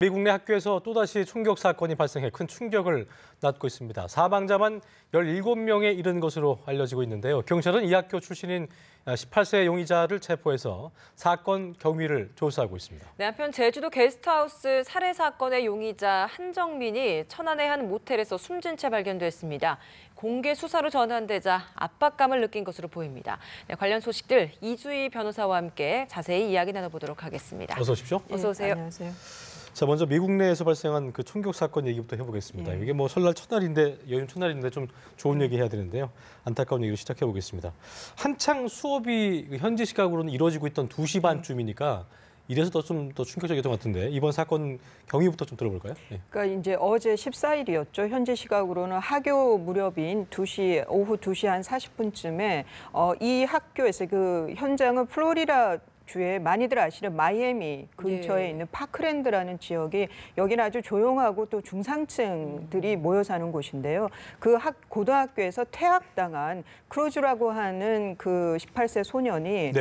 미국 내 학교에서 또다시 총격 사건이 발생해 큰 충격을 낳고 있습니다. 사망자만 17명에 이른 것으로 알려지고 있는데요. 경찰은 이 학교 출신인 18세 용의자를 체포해서 사건 경위를 조사하고 있습니다. 네, 한편 제주도 게스트하우스 살해 사건의 용의자 한정민이 천안의 한 모텔에서 숨진 채 발견됐습니다. 공개 수사로 전환되자 압박감을 느낀 것으로 보입니다. 네, 관련 소식들 이주희 변호사와 함께 자세히 이야기 나눠보도록 하겠습니다. 어서 오십시오. 어서 오세요. 안녕하세요. 자, 먼저 미국 내에서 발생한 그 총격 사건 얘기부터 해보겠습니다. 이게 뭐 설날 첫날인데, 연휴 첫날인데 좀 좋은 얘기 해야 되는데요. 안타까운 얘기로 시작해 보겠습니다. 한창 수업이 현지 시각으로는 이루어지고 있던 2시 반쯤이니까 이래서 좀 더 충격적이었던 것 같은데 이번 사건 경위부터 좀 들어볼까요? 네. 그러니까 이제 어제 14일이었죠. 현지 시각으로는 하교 무렵인 오후 2시 한 40분쯤에 이 학교에서 그 현장은 플로리다 주에 많이들 아시는 마이애미 근처에 있는 파크랜드라는 지역이 여기는 아주 조용하고 또 중상층들이 모여 사는 곳인데요. 그 고등학교에서 퇴학당한 크루즈라고 하는 그 18세 소년이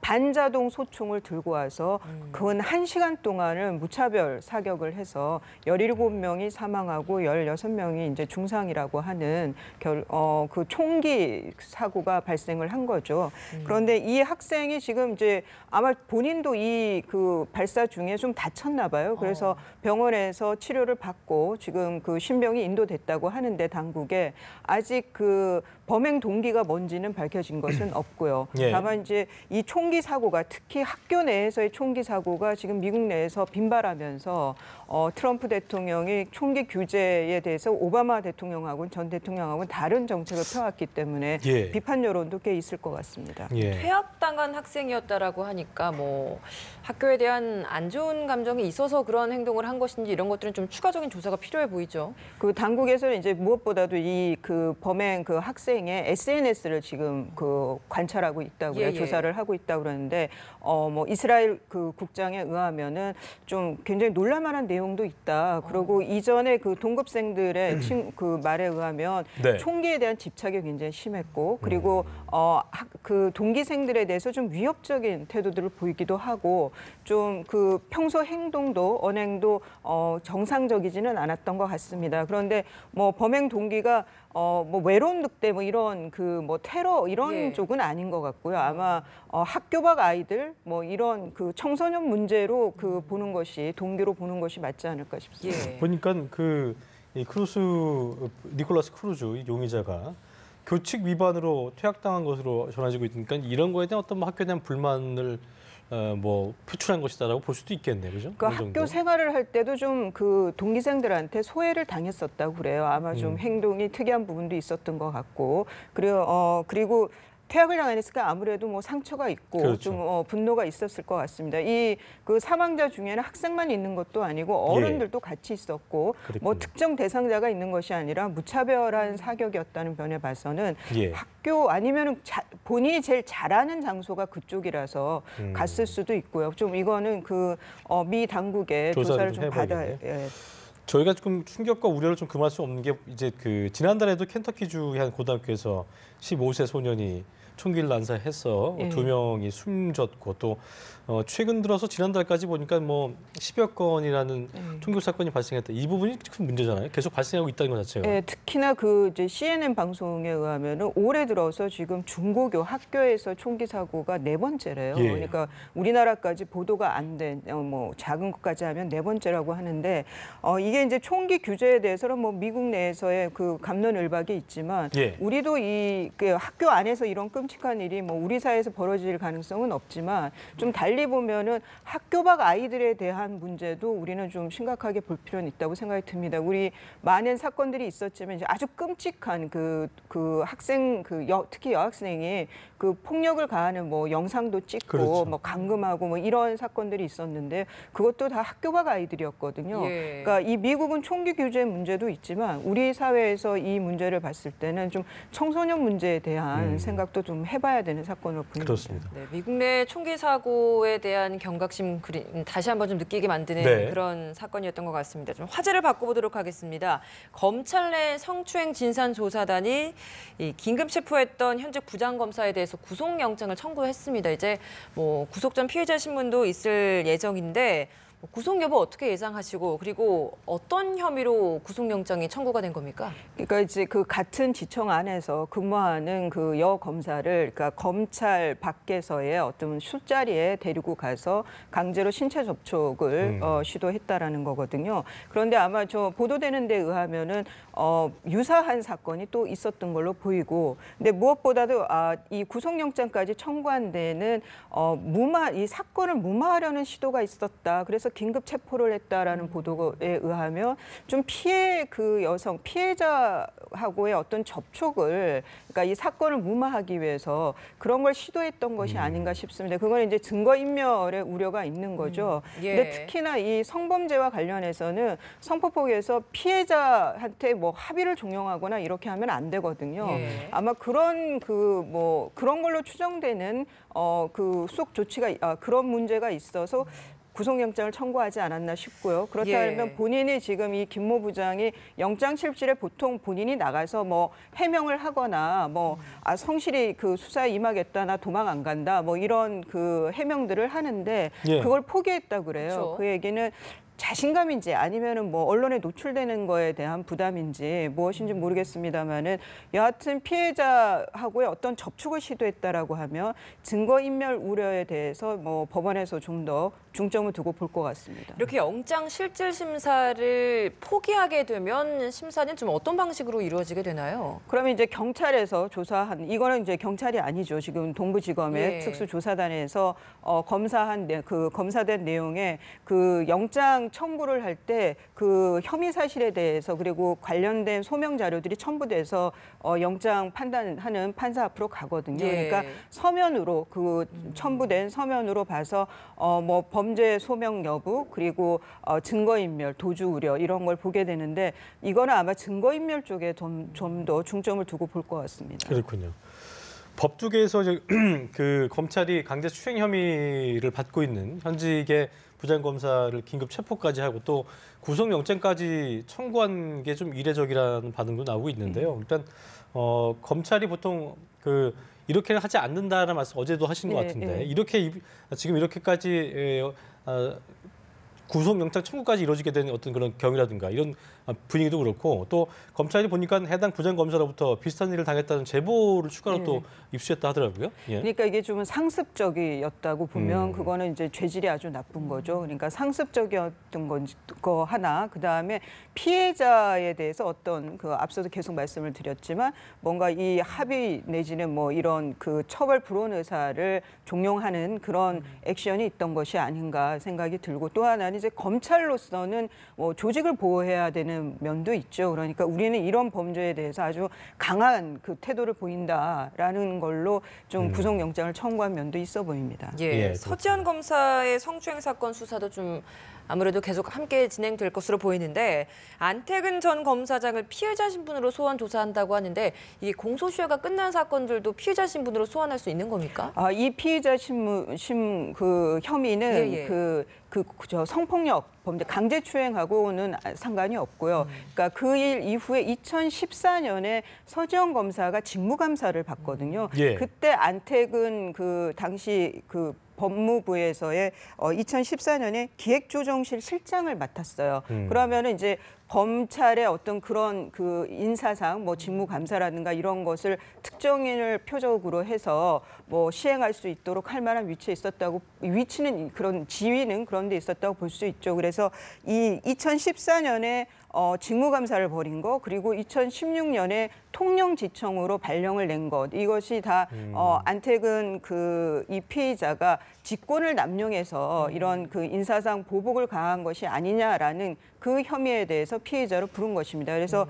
반자동 소총을 들고 와서 근 1시간 동안을 무차별 사격을 해서 17명이 사망하고 16명이 이제 중상이라고 하는 그 총기 사고가 발생을 한 거죠. 그런데 이 학생이 지금 이제 아마 본인도 이 그 발사 중에 좀 다쳤나 봐요. 그래서 병원에서 치료를 받고 지금 그 신병이 인도됐다고 하는데 당국에 아직 그 범행 동기가 뭔지는 밝혀진 것은 없고요. 다만 이제 이 총기 사고가 특히 학교 내에서의 총기 사고가 지금 미국 내에서 빈발하면서 트럼프 대통령이 총기 규제에 대해서 오바마 대통령하고는 전 대통령하고는 다른 정책을 펴왔기 때문에 비판 여론도 꽤 있을 것 같습니다. 퇴학당한 학생이었다라고 하니까 뭐 학교에 대한 안 좋은 감정이 있어서 그런 행동을 한 것인지 이런 것들은 좀 추가적인 조사가 필요해 보이죠. 그 당국에서는 이제 무엇보다도 이 그 범행 그 학생의 SNS를 지금 그 관찰하고 있다고요. 조사를 하고 있다고 그러는데 뭐 이스라엘 그 국장에 의하면은 좀 굉장히 놀랄만한 내용도 있다. 그리고 이전에 그 동급생들의 그 말에 의하면 총기에 대한 집착이 굉장히 심했고 그리고 그 동기생들에 대해서 좀 위협적인 태도들을 보이기도 하고 좀 그 평소 행동도 언행도 정상적이지는 않았던 것 같습니다. 그런데 뭐 범행 동기가 뭐 외로운 늑대 뭐 이런 그 뭐 테러 이런 쪽은 아닌 것 같고요. 아마 학교 밖 아이들 뭐 이런 그 청소년 문제로 그 보는 것이 동기로 보는 것이 맞지 않을까 싶습니다. 보니까 그 이 니콜라스 크루즈 이 용의자가 교칙 위반으로 퇴학당한 것으로 전해지고 있으니까 이런 거에 대한 어떤 뭐 학교에 대한 불만을 뭐 표출한 것이다라고 볼 수도 있겠네요, 그죠? 그 학교 생활을 할 때도 좀 그 동기생들한테 소외를 당했었다고 그래요. 아마 좀 행동이 특이한 부분도 있었던 것 같고 그리고 퇴학을 당했으니까 아무래도 뭐 상처가 있고 좀 분노가 있었을 것 같습니다. 이 그 사망자 중에는 학생만 있는 것도 아니고 어른들도 같이 있었고 뭐 특정 대상자가 있는 것이 아니라 무차별한 사격이었다는 면에 봐서는 학교 아니면은 본인이 제일 잘하는 장소가 그쪽이라서 갔을 수도 있고요. 좀 이거는 그 미 당국의 조사를 좀 받아야. 저희가 조금 충격과 우려를 좀 금할 수 없는 게 이제 그 지난달에도 켄터키주의 한 고등학교에서 15세 소년이 총기를 난사해서 2명이 숨졌고 또 최근 들어서 지난달까지 보니까 뭐 10여 건이라는 총격 사건이 발생했다. 이 부분이 큰 문제잖아요. 계속 발생하고 있다는 것 자체가. 특히나 그 이제 CNN 방송에 의하면은 올해 들어서 지금 중고교 학교에서 총기 사고가 4번째래요. 그러니까 우리나라까지 보도가 안 된 뭐 작은 것까지 하면 4번째라고 하는데 이게 이제 총기 규제에 대해서는 뭐 미국 내에서의 그 갑론을박이 있지만 우리도 그 학교 안에서 이런 끔찍한 일이 뭐 우리 사회에서 벌어질 가능성은 없지만 좀 달리 보면은 학교 밖 아이들에 대한 문제도 우리는 좀 심각하게 볼 필요는 있다고 생각이 듭니다. 우리 많은 사건들이 있었지만 이제 아주 끔찍한 그 학생 특히 여학생이 그 폭력을 가하는 뭐 영상도 찍고 뭐 감금하고 뭐 이런 사건들이 있었는데 그것도 다 학교 밖 아이들이었거든요. 그러니까 이 미국은 총기 규제 문제도 있지만 우리 사회에서 이 문제를 봤을 때는 좀 청소년 문제에 대한 생각도 좀 해봐야 되는 사건으로 보입니다. 그렇습니다. 미국 내 총기 사고에 대한 경각심 다시 한번 좀 느끼게 만드는 그런 사건이었던 것 같습니다. 좀 화제를 바꿔보도록 하겠습니다. 검찰 내 성추행 진상조사단이 긴급 체포했던 현직 부장검사에 대해서 구속영장을 청구했습니다. 이제 뭐 구속 전 피의자 신문도 있을 예정인데 구속 여부 어떻게 예상하시고 그리고 어떤 혐의로 구속영장이 청구가 된 겁니까? 그러니까 이제 그 같은 지청 안에서 근무하는 그 여검사를 그러니까 검찰 밖에서의 어떤 술자리에 데리고 가서 강제로 신체 접촉을 시도했다라는 거거든요. 그런데 아마 저 보도되는 데 의하면은 유사한 사건이 또 있었던 걸로 보이고, 근데 무엇보다도 이 구속영장까지 청구한 데에는 이 사건을 무마하려는 시도가 있었다. 그래서 긴급 체포를 했다라는 보도에 의하면 좀 여성 피해자하고의 어떤 접촉을, 그러니까 이 사건을 무마하기 위해서 그런 걸 시도했던 것이 아닌가 싶습니다. 그건 이제 증거인멸의 우려가 있는 거죠. 예. 근데 특히나 이 성범죄와 관련해서는 성폭력에서 피해자한테 뭐 합의를 종용하거나 이렇게 하면 안 되거든요. 예. 아마 그런 그런 걸로 추정되는 그 수속 조치가 그런 문제가 있어서 구속영장을 청구하지 않았나 싶고요. 그렇다면 예. 본인이 지금 이 김모 부장이 영장실질에 보통 본인이 나가서 뭐 해명을 하거나 성실히 그 수사에 임하겠다, 나 도망 안 간다, 뭐 이런 그 해명들을 하는데 예. 그걸 포기했다 그래요. 그렇죠. 그 얘기는 자신감인지 아니면은 뭐 언론에 노출되는 거에 대한 부담인지 무엇인지 모르겠습니다만은 여하튼 피해자하고의 어떤 접촉을 시도했다라고 하면 증거인멸 우려에 대해서 뭐 법원에서 좀 더 중점을 두고 볼 것 같습니다. 이렇게 영장 실질 심사를 포기하게 되면 심사는 좀 어떤 방식으로 이루어지게 되나요? 그러면 이제 경찰에서 조사한, 이거는 이제 경찰이 아니죠. 지금 동부지검의 예. 특수조사단에서 검사된 내용에 그 영장 청구를 할 때 그 혐의 사실에 대해서 그리고 관련된 소명 자료들이 첨부돼서 영장 판단하는 판사 앞으로 가거든요. 예. 그러니까 서면으로 그 첨부된 서면으로 봐서 뭐 범죄 소명 여부 그리고 증거인멸, 도주 우려 이런 걸 보게 되는데 이거는 아마 증거인멸 쪽에 좀 더 중점을 두고 볼 것 같습니다. 그렇군요. 법조계에서 그 검찰이 강제추행 혐의를 받고 있는 현직의 부장검사를 긴급 체포까지 하고 또 구속영장까지 청구한 게 좀 이례적이라는 반응도 나오고 있는데요. 일단 검찰이 보통 이렇게는 하지 않는다는 말씀 어제도 하신 것 같은데 지금 이렇게까지 구속영장 청구까지 이루어지게 된 어떤 그런 경위라든가 이런 분위기도 그렇고 또 검찰이 보니까 해당 부장검사로부터 비슷한 일을 당했다는 제보를 추가로 또 입수했다 하더라고요. 예. 그러니까 이게 좀 상습적이었다고 보면 그거는 이제 죄질이 아주 나쁜 거죠. 그러니까 상습적이었던 거 하나, 그 다음에 피해자에 대해서 어떤 앞서도 계속 말씀을 드렸지만 뭔가 이 합의 내지는 뭐 이런 그 처벌 불온 의사를 종용하는 그런 액션이 있던 것이 아닌가 생각이 들고 또 하나는 이제 검찰로서는 뭐 조직을 보호해야 되는 면도 있죠. 그러니까 우리는 이런 범죄에 대해서 아주 강한 그 태도를 보인다라는 걸로 좀 구속영장을 청구한 면도 있어 보입니다. 예, 서지현 검사의 성추행 사건 수사도 좀 아무래도 계속 함께 진행될 것으로 보이는데 안태근 전 검사장을 피해자 신분으로 소환 조사한다고 하는데 이게 공소시효가 끝난 사건들도 피해자 신분으로 소환할 수 있는 겁니까? 이 피해자 그 혐의는 저 성폭력 범죄 강제추행하고는 상관이 없고요. 그러니까 그 일 이후에 2014년에 서지현 검사가 직무감사를 받거든요. 예. 그때 안태근 그 당시 그 법무부에서의 2014년에 기획조정실 실장을 맡았어요. 그러면은 이제 검찰의 어떤 그런 그 인사상 뭐 직무감사라든가 이런 것을 특정인을 표적으로 해서 뭐 시행할 수 있도록 할 만한 위치에 있었다고, 위치는 그런 지위는 그런 데 있었다고 볼 수 있죠. 그래서 이 2014년에 직무감사를 벌인 거 그리고 2016년에 통령지청으로 발령을 낸 것, 이것이 다 안태근 이 피의자가 직권을 남용해서 이런 그 인사상 보복을 가한 것이 아니냐라는 그 혐의에 대해서 피해자로 부른 것입니다. 그래서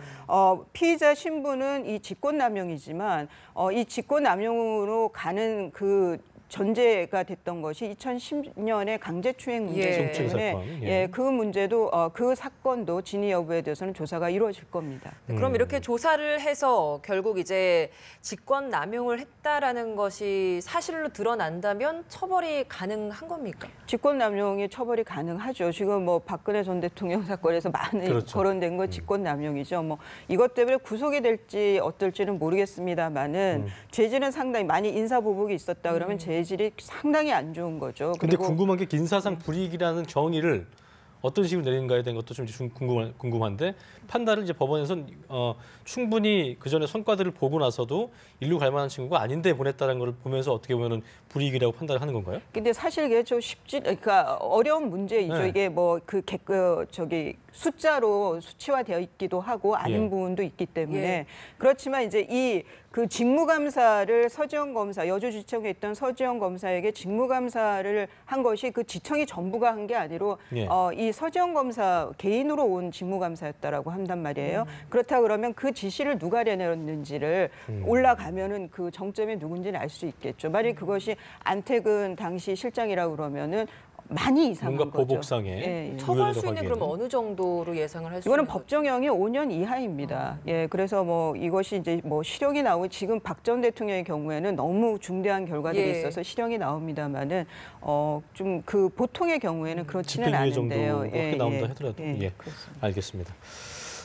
피의자 신분은 이 직권남용이지만 이 직권남용으로 가는 그 전제가 됐던 것이 2010년에 강제추행 문제이기 때문에 그 문제도 그 사건도 진위 여부에 대해서는 조사가 이루어질 겁니다. 그럼 이렇게 조사를 해서 결국 이제 직권 남용을 했다라는 것이 사실로 드러난다면 처벌이 가능한 겁니까? 직권 남용이 처벌이 가능하죠. 지금 뭐 박근혜 전 대통령 사건에서 많이 거론된 건 직권 남용이죠. 뭐 이것 때문에 구속이 될지 어떨지는 모르겠습니다만은 죄질은 상당히 많이 인사 보복이 있었다 그러면 죄질이 상당히 안 좋은 거죠. 근데 궁금한 게 인사상 불이익이라는 정의를 어떤 식으로 내리는가에 대한 것도 좀 궁금한데 판단을 이제 법원에서는 충분히 그 전에 성과들을 보고 나서도 일로 갈 만한 친구가 아닌데 보냈다는 걸 보면서 어떻게 보면은 불이익이라고 판단을 하는 건가요? 근데 사실 이게 좀 그러니까 어려운 문제이죠. 네. 이게 뭐 저기 숫자로 수치화되어 있기도 하고 아닌 예. 부분도 있기 때문에 예. 그렇지만 이제 이 그 직무감사를 서지영 검사, 여주지청에 있던 서지영 검사에게 직무감사를 한 것이 그 지청이 전부가 한 게 아니로 예. 이 서지영 검사 개인으로 온 직무감사였다라고 한단 말이에요. 그렇다 그러면 그 지시를 누가 내렸는지를 올라가면은 그 정점이 누군지는 알 수 있겠죠. 만약 그것이 안태근 당시 실장이라고 그러면은 많이 이상한 뭔가 거죠. 보복상에 예, 예. 처벌 수위는 하기에는. 그러면 어느 정도로 예상을 할 수 이거는 있는 거죠? 법정형이 5년 이하입니다. 예, 그래서 뭐 이것이 이제 뭐 실형이 나오고 지금 박 전 대통령의 경우에는 너무 중대한 결과들이 예. 있어서 실형이 나옵니다만은 좀 그 보통의 경우에는 그렇지는 집행유예 않은데요. 정도로 그렇게 나온다 하더라도. 예. 그렇습니다. 알겠습니다.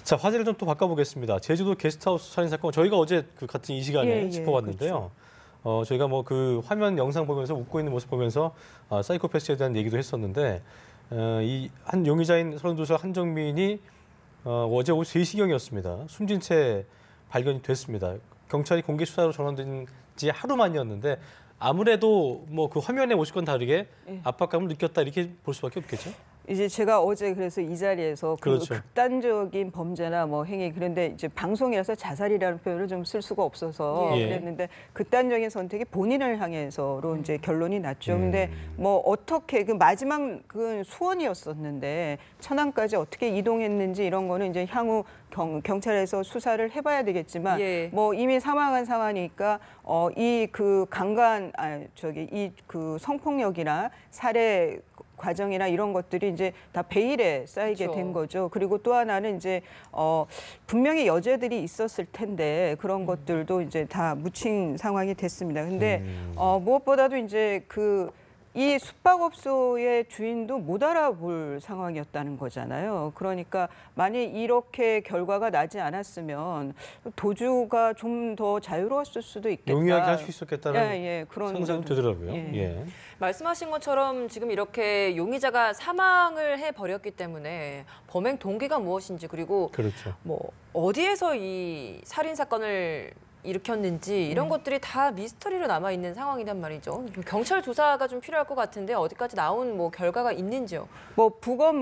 자, 화제를 좀 또 바꿔보겠습니다. 제주도 게스트하우스 살인 사건 저희가 어제 같은 이 시간에 예, 예, 짚어봤는데요. 저희가 뭐 그 화면 영상 보면서 웃고 있는 모습 보면서 사이코패스에 대한 얘기도 했었는데 이 한 용의자인 32살 한정민이 어제 오후 3시경이었습니다. 숨진 채 발견이 됐습니다. 경찰이 공개 수사로 전환된 지 하루 만이었는데 아무래도 뭐 그 화면의 모습과는 다르게 예. 압박감을 느꼈다 이렇게 볼 수밖에 없겠죠. 이제 제가 어제 그래서 이 자리에서 그 그렇죠. 극단적인 범죄나 뭐 행위 그런데 이제 방송이라서 자살이라는 표현을 좀 쓸 수가 없어서 예. 그랬는데 극단적인 선택이 본인을 향해서로 이제 결론이 났죠. 근데 뭐 어떻게 그 마지막 그 소원이었었는데 천안까지 어떻게 이동했는지 이런 거는 이제 향후 경찰에서 수사를 해봐야 되겠지만 예. 뭐 이미 사망한 상황이니까 이 그 이 그 성폭력이나 살해 과정이나 이런 것들이 이제 다 베일에 쌓이게 그렇죠. 된 거죠. 그리고 또 하나는 이제 분명히 여죄들이 있었을 텐데 그런 것들도 이제 다 묻힌 상황이 됐습니다. 근데 무엇보다도 이제 이 숙박업소의 주인도 못 알아볼 상황이었다는 거잖아요. 그러니까 만약 이렇게 결과가 나지 않았으면 도주가 좀 더 자유로웠을 수도 있겠다. 용이하게 할 수 있었겠다는 그런 상상이 것도- 되더라고요. 예. 예. 말씀하신 것처럼 지금 이렇게 용의자가 사망을 해버렸기 때문에 범행 동기가 무엇인지 그리고 그렇죠. 뭐 어디에서 이 살인 사건을 일으켰는지 이런 것들이 다 미스터리로 남아 있는 상황이란 말이죠. 경찰 조사가 좀 필요할 것 같은데 어디까지 나온 뭐 결과가 있는지요? 뭐 부검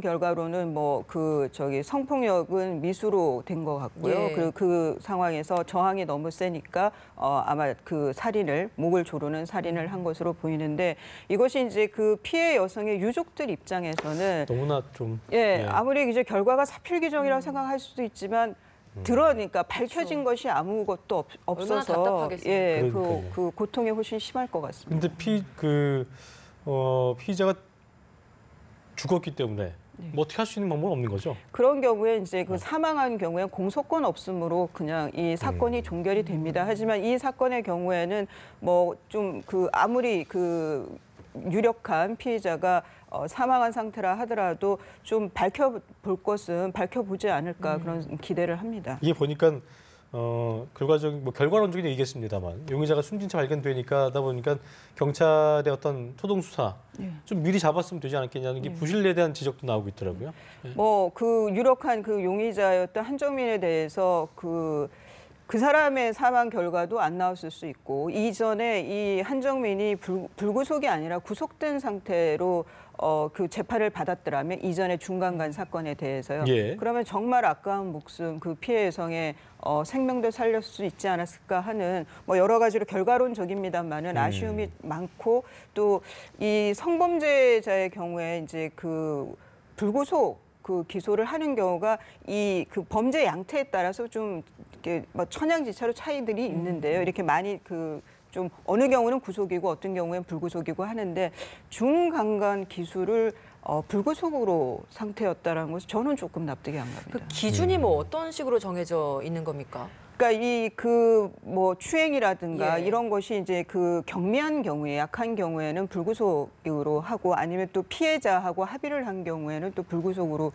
결과로는 뭐 성폭력은 미수로 된 것 같고요. 예. 그리고 그 상황에서 저항이 너무 세니까 아마 그 목을 조르는 살인을 한 것으로 보이는데 이것이 이제 그 피해 여성의 유족들 입장에서는 너무나 좀 아무리 이제 결과가 사필규정이라고 생각할 수도 있지만 그러니까 밝혀진 것이 아무것도 얼마나 없어서 답답하겠어요. 그러니까요. 그 고통이 훨씬 심할 것 같습니다. 근데 피의자가 죽었기 때문에 뭐 어떻게 할 수 있는 방법은 없는 거죠. 그런 경우에 이제 그 사망한 경우에 공소권 없음으로 그냥 이 사건이 종결이 됩니다. 하지만 이 사건의 경우에는 뭐 좀 아무리 유력한 피해자가 사망한 상태라 하더라도 좀 밝혀볼 것은 밝혀보지 않을까 그런 기대를 합니다. 이게 보니까 결과론적인 얘기겠습니다만 용의자가 숨진 채 발견되니까 하다 보니까 경찰의 어떤 초동 수사 좀 미리 잡았으면 되지 않았겠냐는 게 부실에 대한 지적도 나오고 있더라고요. 뭐 유력한 용의자였던 한정민에 대해서 그 사람의 사망 결과도 안 나왔을 수 있고 이전에 이 한정민이 불구속이 아니라 구속된 상태로 그 재판을 받았더라면 이전에 중간간 사건에 대해서요. 예. 그러면 정말 아까운 목숨 그 피해 여성의 생명도 살릴 수 있지 않았을까 하는 뭐 여러 가지로 결과론적입니다만은 아쉬움이 많고 또 이 성범죄자의 경우에 이제 불구속 기소를 하는 경우가 이 범죄 양태에 따라서 좀 이렇게 천양지차로 차이들이 있는데요. 이렇게 많이 좀 어느 경우는 구속이고 어떤 경우엔 불구속이고 하는데 중간간 기수를 불구속으로 상태였다라는 것은 저는 조금 납득이 안 갑니다. 그 기준이 뭐 어떤 식으로 정해져 있는 겁니까? 그러니까 뭐 추행이라든가 예. 이런 것이 이제 경미한 경우에 약한 경우에는 불구속으로 하고 아니면 또 피해자하고 합의를 한 경우에는 또 불구속으로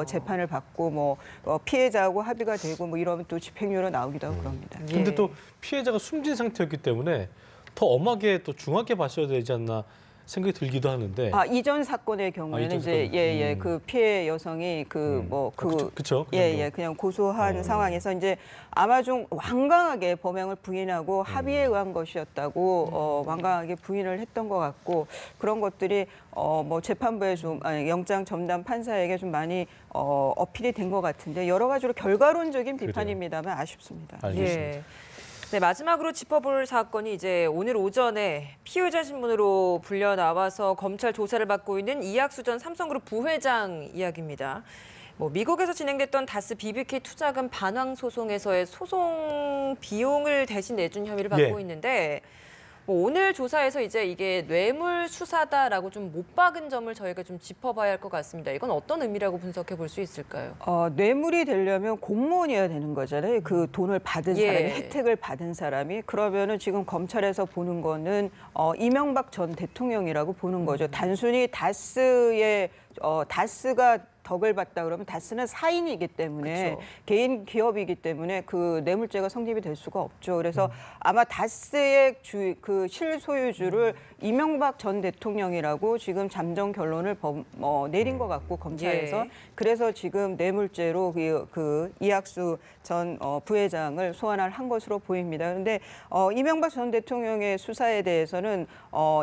재판을 받고 뭐 피해자하고 합의가 되고 뭐 이러면 또 집행유예로 나오기도 하고 그럽니다. 근데 또 피해자가 숨진 상태였기 때문에 더 엄하게 또 중하게 봤어야 되지 않나 생각이 들기도 하는데. 이전 사건의 경우에는 이전 이제 사건. 그 피해 여성이 그쵸. 그냥 고소한 상황에서 이제 아마 좀 완강하게 범행을 부인하고 합의에 의한 것이었다고 완강하게 부인을 했던 것 같고, 그런 것들이 뭐 재판부에 좀 영장 전담 판사에게 좀 많이 어필이 된 것 같은데, 여러 가지로 결과론적인 비판입니다만 아쉽습니다. 알겠습니다. 네, 마지막으로 짚어볼 사건이 이제 오늘 오전에 피의자 신문으로 불려 나와서 검찰 조사를 받고 있는 이학수 전 삼성그룹 부회장 이야기입니다. 미국에서 진행됐던 다스 BBK 투자금 반환 소송에서의 소송 비용을 대신 내준 혐의를 받고 있는데, 오늘 조사에서 이제 이게 뇌물 수사다라고 좀 못 박은 점을 저희가 좀 짚어봐야 할 것 같습니다. 이건 어떤 의미라고 분석해 볼 수 있을까요? 뇌물이 되려면 공무원이어야 되는 거잖아요. 그 돈을 받은 사람이, 혜택을 받은 사람이. 그러면은 지금 검찰에서 보는 거는 이명박 전 대통령이라고 보는 거죠. 단순히 다스가 덕을 봤다 그러면 다스는 사인이기 때문에, 그쵸. 개인 기업이기 때문에 그 뇌물죄가 성립이 될 수가 없죠. 그래서 아마 다스의 그 실소유주를 이명박 전 대통령이라고 지금 잠정 결론을 내린 것 같고, 검찰에서. 그래서 지금 뇌물죄로 그 이학수 전 부회장을 소환을 한 것으로 보입니다. 그런데 이명박 전 대통령의 수사에 대해서는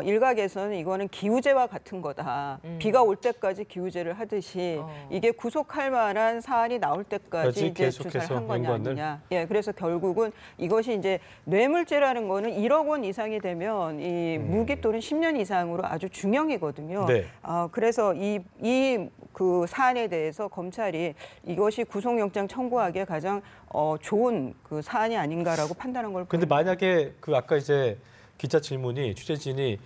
일각에서는 이거는 기우제와 같은 거다. 비가 올 때까지 기우제를 하듯이 이게 구속할 만한 사안이 나올 때까지 이제 수사를 한 거냐 아니냐. 그래서 결국은 이것이 이제 뇌물죄라는 거는 1억 원 이상이 되면 이 무기 또는 10년 이상으로 아주 중형이거든요. 그래서 그 사안에 대해서 검찰이 이것이 구속영장 청구하기에 가장 좋은 그 사안이 아닌가라고 판단한 걸. 그런데 만약에 그 아까 이제 기자 질문이 취재진이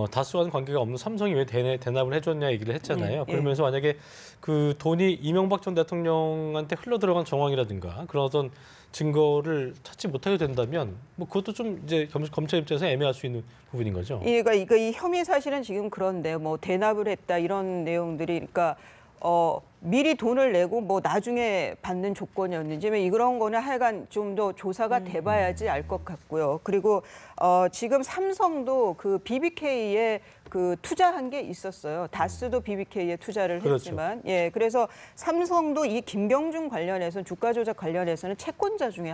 다스와는 관계가 없는 삼성이 왜 대납을 해줬냐 얘기를 했잖아요. 그러면서 만약에 그 돈이 이명박 전 대통령한테 흘러 들어간 정황이라든가 그런 어떤 증거를 찾지 못하게 된다면 그것도 좀 이제 검찰 입장에서 애매할 수 있는 부분인 거죠. 그러니까 이 혐의 사실은 지금 그런데 대납을 했다 이런 내용들이, 그러니까 미리 돈을 내고 나중에 받는 조건이었는지 이런 거는 하여간 좀 더 조사가 돼봐야지 알 것 같고요. 그리고 지금 삼성도 그 BBK에 그 투자한 게 있었어요. 다스도 BBK에 투자를 했지만, 그래서 삼성도 이 김병준 관련해서 주가 조작 관련해서는 채권자 중에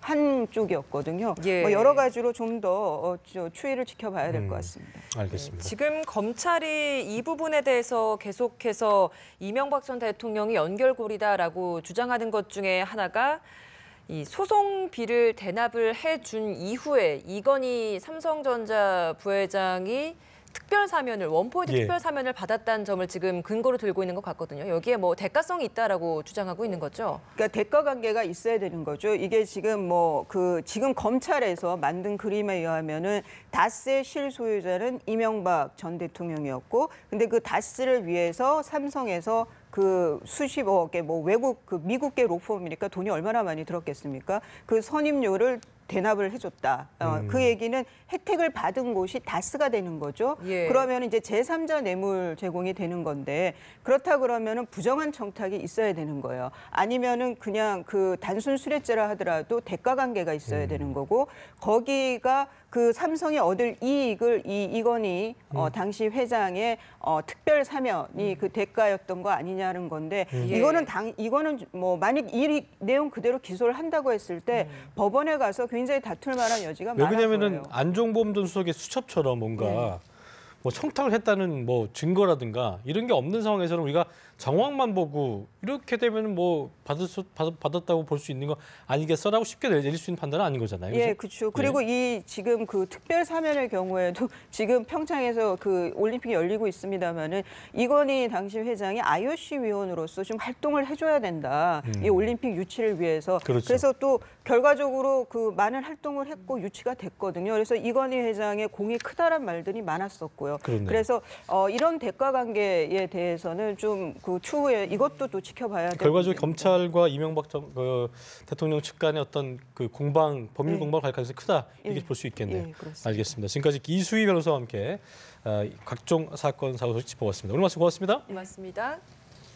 한 쪽이었거든요. 여러 가지로 좀 더 추이를 지켜봐야 될 것 같습니다. 알겠습니다. 지금 검찰이 이 부분에 대해서 계속해서 이명박 전 대통령이 연결고리다라고 주장하는 것 중에 하나가 이 소송비를 대납을 해준 이후에 이건희 삼성전자 부회장이 특별 사면을 원포인트 특별 사면을 받았다는 점을 지금 근거로 들고 있는 것 같거든요. 여기에 대가성이 있다라고 주장하고 있는 거죠. 그러니까 대가 관계가 있어야 되는 거죠. 이게 지금 지금 검찰에서 만든 그림에 의하면은 다스의 실소유자는 이명박 전 대통령이었고, 근데 그 다스를 위해서 삼성에서 그 수십억의 외국 미국계 로펌이니까 돈이 얼마나 많이 들었겠습니까? 그 선임료를 대납을 해줬다. 그 얘기는 혜택을 받은 곳이 다스가 되는 거죠. 그러면 이제 제3자 뇌물 제공이 되는 건데, 그렇다 그러면은 부정한 청탁이 있어야 되는 거예요. 아니면은 그냥 그 단순 수뢰죄라 하더라도 대가 관계가 있어야 되는 거고, 거기가 그 삼성이 얻을 이익을 이건희 당시 회장의 특별 사면이 그 대가였던 거 아니냐는 건데, 이거는 만약 이 내용 그대로 기소를 한다고 했을 때 법원에 가서 굉장히 다툴 만한 여지가 많아 보여요. 왜냐하면은 안종범 전 수석의 수첩처럼 뭔가 청탁을 했다는 증거라든가 이런 게 없는 상황에서는 우리가 정황만 보고 이렇게 되면 받았다고 볼 수 있는 거 아니겠어라고 쉽게 내릴 수 있는 판단은 아닌 거잖아요. 그렇죠. 그리고 이 지금 그 특별 사면의 경우에도 지금 평창에서 그 올림픽이 열리고 있습니다만은 이건희 당시 회장이 IOC 위원으로서 좀 활동을 해줘야 된다. 이 올림픽 유치를 위해서. 그래서 또 결과적으로 그 많은 활동을 했고 유치가 됐거든요. 그래서 이건희 회장의 공이 크다란 말들이 많았었고요. 그래서 이런 대가 관계에 대해서는 좀 그 추후에 이것도 또 지켜봐야 됩니다. 결과적으로 검찰과 이명박 대통령 측 간의 어떤 그 법률 공방을 갈 가능성이 크다 이렇게 볼 수 있겠네요. 알겠습니다. 지금까지 이수희 변호사와 함께 각종 사건 사고 소식 짚어봤습니다. 오늘 말씀 고맙습니다. 고맙습니다.